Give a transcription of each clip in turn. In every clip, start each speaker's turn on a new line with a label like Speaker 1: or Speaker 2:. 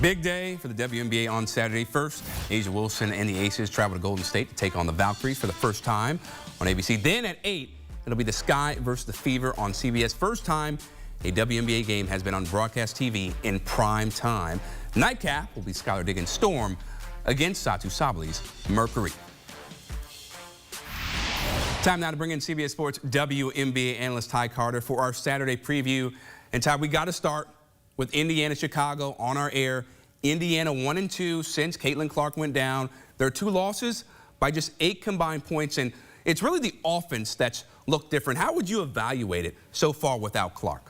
Speaker 1: Big day for the WNBA on Saturday. First, A'ja Wilson and the Aces travel to Golden State to take on the Valkyries for the first time on ABC. Then at 8, it'll be the Sky versus the Fever on CBS. First time a WNBA game has been on broadcast TV in prime time. Nightcap will be Skylar Diggins' Storm against Satou Sabli's Mercury. Time now to bring in CBS Sports WNBA analyst Ty Carter for our Saturday preview. And Ty, we got to start with Indiana, Chicago on our air. Indiana 1-2 since Caitlin Clark went down. Their 2 losses by just 8 combined points, and it's really the offense that's looked different. How would you evaluate it so far without Clark?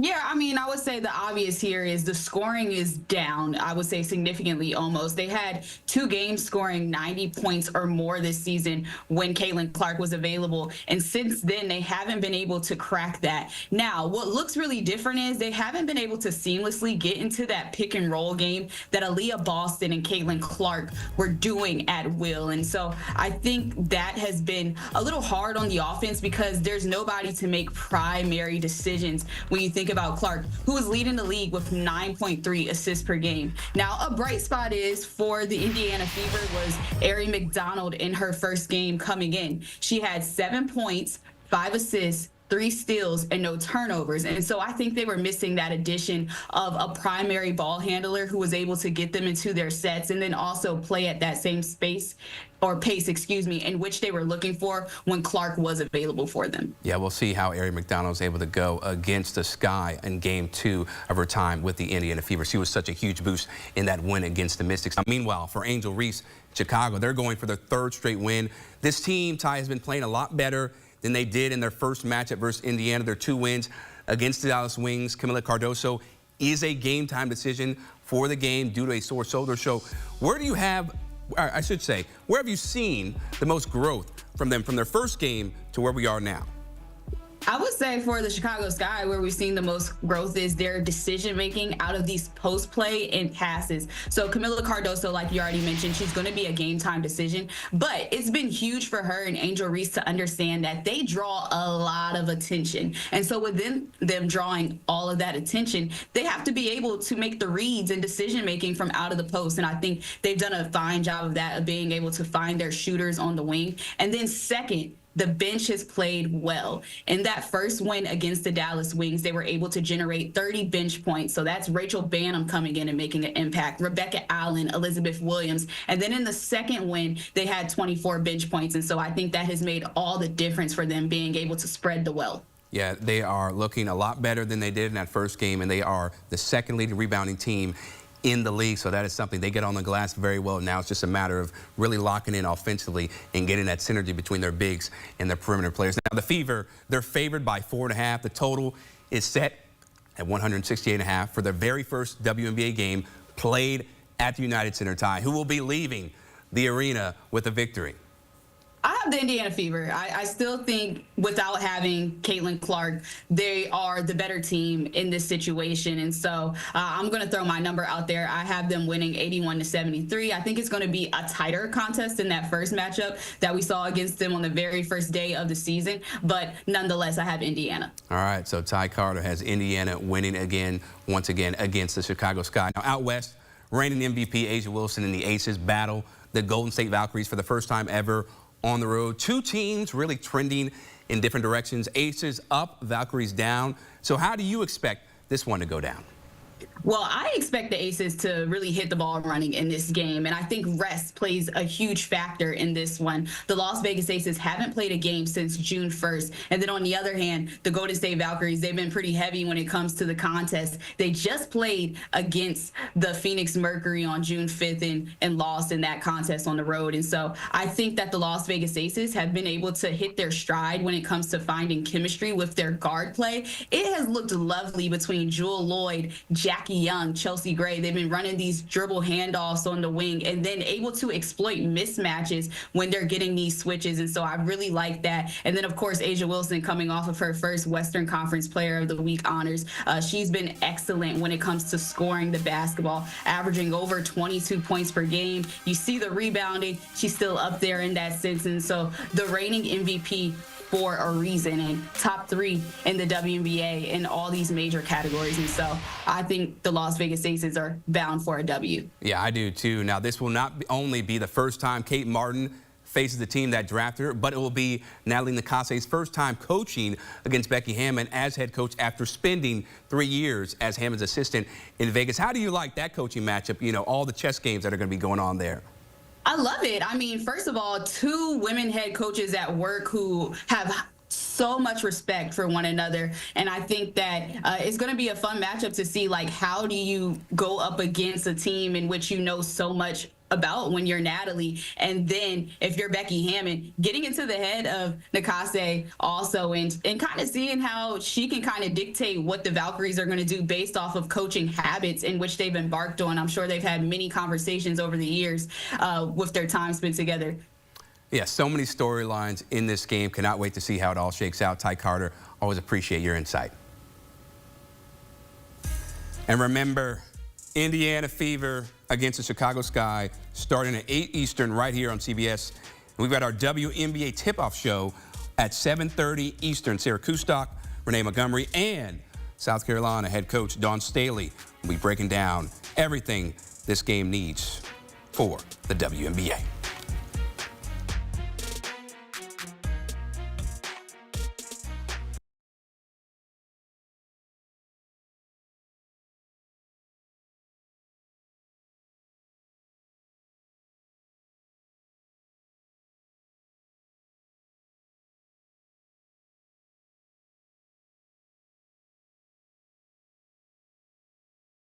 Speaker 2: Yeah, I mean, I would say the obvious here is the scoring is down, I would say significantly almost. They had 2 games scoring 90 points or more this season when Caitlin Clark was available. And since then, they haven't been able to crack that. Now, what looks really different is they haven't been able to seamlessly get into that pick and roll game that Aaliyah Boston and Caitlin Clark were doing at will. And so I think that has been a little hard on the offense because there's nobody to make primary decisions when you think about Clark, who is leading the league with 9.3 assists per game. Now, a bright spot is for the Indiana Fever was Aari McDonald in her first game coming in. She had 7 points, 5 assists, 3 steals, and no turnovers. And so I think they were missing that addition of a primary ball handler who was able to get them into their sets and then also play at that same pace, in which they were looking for when Clark was available for them.
Speaker 1: Yeah, we'll see how Aari McDonald is able to go against the Sky in Game 2 of her time with the Indiana Fever. She was such a huge boost in that win against the Mystics. Meanwhile, for Angel Reese, Chicago, they're going for their 3rd straight win. This team, Ty, has been playing a lot better than they did in their first matchup versus Indiana. Their 2 wins against the Dallas Wings. Camila Cardoso is a game-time decision for the game due to a sore shoulder. So where do you have, I should say, where have you seen the most growth from them from their first game to where we are now?
Speaker 2: I would say for the Chicago Sky, where we've seen the most growth is their decision-making out of these post-play and passes. So Camila Cardoso, like you already mentioned, she's going to be a game-time decision. But it's been huge for her and Angel Reese to understand that they draw a lot of attention. And so within them drawing all of that attention, they have to be able to make the reads and decision-making from out of the post. And I think they've done a fine job of that, of being able to find their shooters on the wing. And then second, the bench has played well. In that first win against the Dallas Wings, they were able to generate 30 bench points. So that's Rachel Banham coming in and making an impact, Rebecca Allen, Elizabeth Williams. And then in the second win, they had 24 bench points. And so I think that has made all the difference for them being able to spread the wealth.
Speaker 1: Yeah, they are looking a lot better than they did in that first game, and they are the 2nd leading rebounding team in the league, so that is something they get on the glass very well. Now it's just a matter of really locking in offensively and getting that synergy between their bigs and their perimeter players. Now the Fever, they're favored by 4.5. The total is set at 168.5 for their very first WNBA game played at the United Center. Ty, who will be leaving the arena with a victory?
Speaker 2: I have the Indiana Fever. I still think without having Caitlin Clark, they are the better team in this situation. And so I'm going to throw my number out there. I have them winning 81-73. I think it's going to be a tighter contest than that first matchup that we saw against them on the very first day of the season. But nonetheless, I have Indiana.
Speaker 1: All right, so Ty Carter has Indiana winning once again against the Chicago Sky. Now out west, reigning MVP A'ja Wilson and the Aces battle the Golden State Valkyries for the first time ever on the road. 2 teams really trending in different directions. Aces up, Valkyries down. So how do you expect this one to go down?
Speaker 2: Well, I expect the Aces to really hit the ball running in this game, and I think rest plays a huge factor in this one. The Las Vegas Aces haven't played a game since June 1st, and then on the other hand, the Golden State Valkyries, they've been pretty heavy when it comes to the contest. They just played against the Phoenix Mercury on June 5th and lost in that contest on the road, and so I think that the Las Vegas Aces have been able to hit their stride when it comes to finding chemistry with their guard play. It has looked lovely between Jewel Lloyd, Jackie Young, Chelsea Gray. They've been running these dribble handoffs on the wing and then able to exploit mismatches when they're getting these switches. And so I really like that. And then, of course, A'ja Wilson coming off of her first Western Conference Player of the Week honors. She's been excellent when it comes to scoring the basketball, averaging over 22 points per game. You see the rebounding. She's still up there in that sense. And so the reigning MVP for a reason and top 3 in the WNBA in all these major categories. And so I think the Las Vegas Aces are bound for a W.
Speaker 1: Yeah, I do too. Now, this will not only be the first time Kate Martin faces the team that drafted her, but it will be Natalie Nakase's first time coaching against Becky Hammon as head coach after spending 3 years as Hammon's assistant in Vegas. How do you like that coaching matchup? You know, all the chess games that are going to be going on there.
Speaker 2: I love it. I mean, first of all, 2 women head coaches at work who have so much respect for one another, and I think that it's going to be a fun matchup to see, like, how do you go up against a team in which you know so much about when you're Natalie, and then if you're Becky Hammon, getting into the head of Nakase also, and kind of seeing how she can kind of dictate what the Valkyries are going to do based off of coaching habits in which they've embarked on. I'm sure they've had many conversations over the years with their time spent together.
Speaker 1: Yeah, so many storylines in this game. Cannot wait to see how it all shakes out. Tyreka Carter, always appreciate your insight. And remember, Indiana Fever against the Chicago Sky starting at 8 Eastern right here on CBS. We've got our WNBA tip-off show at 7:30 Eastern. Sarah Kustok, Renee Montgomery, and South Carolina head coach Dawn Staley will be breaking down everything this game needs for the WNBA.